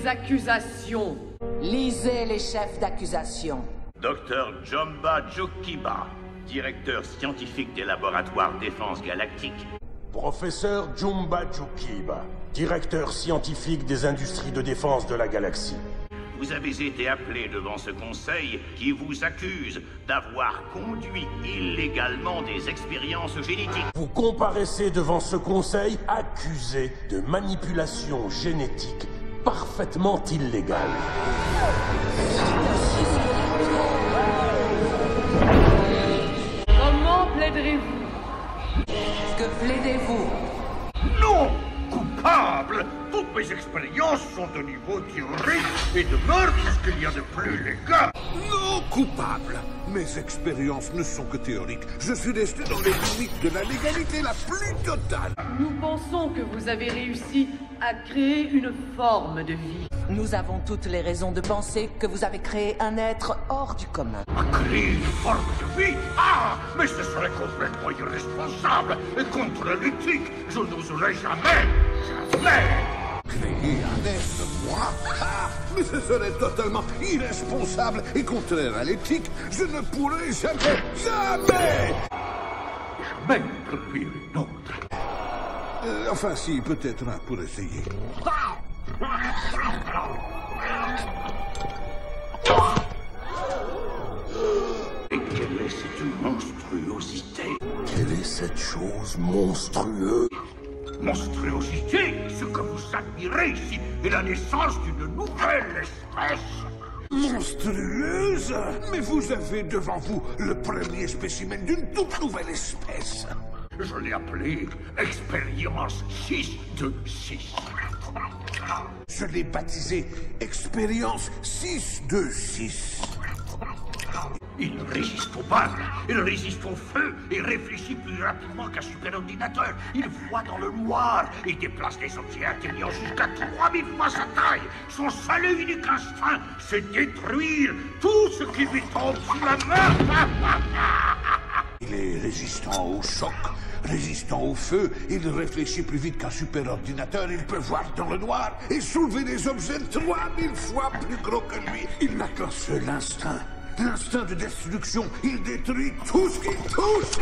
accusations. Lisez les chefs d'accusation. Dr Jomba Jokiba, directeur scientifique des laboratoires Défense Galactique. Professeur Jumba Jukiba, directeur scientifique des industries de défense de la galaxie. Vous avez été appelé devant ce conseil qui vous accuse d'avoir conduit illégalement des expériences génétiques. Vous comparaissez devant ce conseil accusé de manipulation génétique parfaitement illégale. Comment plaiderez-vous? Que plaidez-vous? Non! Coupable! Toutes mes expériences sont de niveau théorique et demeurent ce qu'il y a de plus légal. Non, coupable. Mes expériences ne sont que théoriques. Je suis resté dans les limites de la légalité la plus totale. Nous pensons que vous avez réussi à créer une forme de vie. Nous avons toutes les raisons de penser que vous avez créé un être hors du commun. À créer une forme de vie? Ah! Mais ce serait complètement irresponsable et contre l'éthique. Je n'oserais jamais Créer un être, moi? Ah! Mais ce serait totalement irresponsable et contraire à l'éthique. Je ne pourrais jamais produire une autre. Enfin si, peut-être un pour essayer. Et quelle est cette monstruosité? Quelle est cette chose monstrueuse? Monstruosité, ce que vous admirez ici est la naissance d'une nouvelle espèce. Monstrueuse? Mais vous avez devant vous le premier spécimen d'une toute nouvelle espèce. Je l'ai appelé Expérience 6 de 6. Je l'ai baptisé Expérience 6 de 6. Il résiste aux balles, il résiste au feu et réfléchit plus rapidement qu'un superordinateur. Il voit dans le noir, il déplace des objets atteignant jusqu'à 3000 fois sa taille. Son seul et unique instinct, c'est détruire tout ce qui lui tombe sous la main. Il est résistant au choc, résistant au feu, il réfléchit plus vite qu'un superordinateur, il peut voir dans le noir et soulever des objets 3000 fois plus gros que lui. Il n'a qu'un seul instinct. L'instinct de destruction, il détruit tout ce qu'il touche.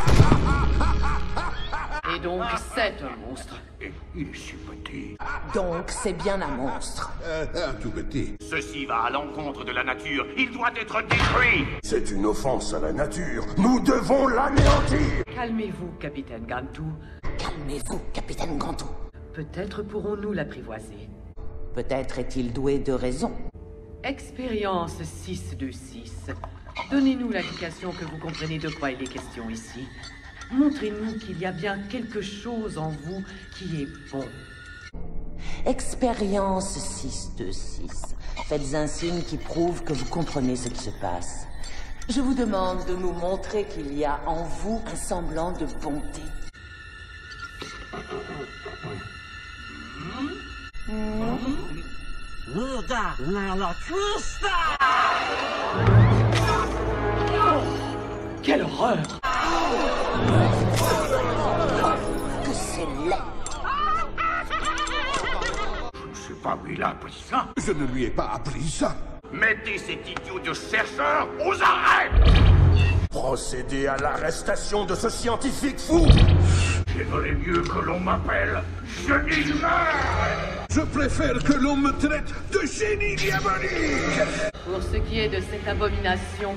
Et donc, c'est un monstre. Et il est si petit. Donc, c'est bien un monstre. Un tout petit. Ceci va à l'encontre de la nature. Il doit être détruit. C'est une offense à la nature. Nous devons l'anéantir. Calmez-vous, capitaine Gantou. Calmez-vous, capitaine Gantou. Peut-être pourrons-nous l'apprivoiser. Peut-être est-il doué de raison. Expérience 6 de 6. Donnez-nous l'indication que vous comprenez de quoi il est question ici. Montrez-nous qu'il y a bien quelque chose en vous qui est bon. Expérience 6 de 6. Faites un signe qui prouve que vous comprenez ce qui se passe. Je vous demande de nous montrer qu'il y a en vous un semblant de bonté. Quelle horreur! Que c'est laid! Je ne sais pas où il a appris ça. Je ne lui ai pas appris ça. Mettez cet idiot de chercheur aux arrêts. Procédez à l'arrestation de ce scientifique fou. J'aimerais mieux que l'on m'appelle génie humain. Je préfère que l'on me traite de génie diabolique. Pour ce qui est de cette abomination,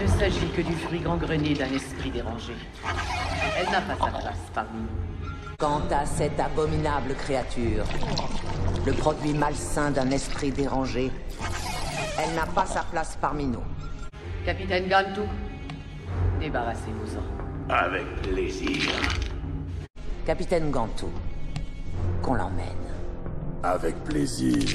il ne s'agit que du fruit gangrené d'un esprit dérangé. Elle n'a pas sa place parmi nous. Quant à cette abominable créature, le produit malsain d'un esprit dérangé, elle n'a pas sa place parmi nous. Capitaine Gantou, débarrassez-vous-en. Avec plaisir. Capitaine Gantou, qu'on l'emmène. Avec plaisir.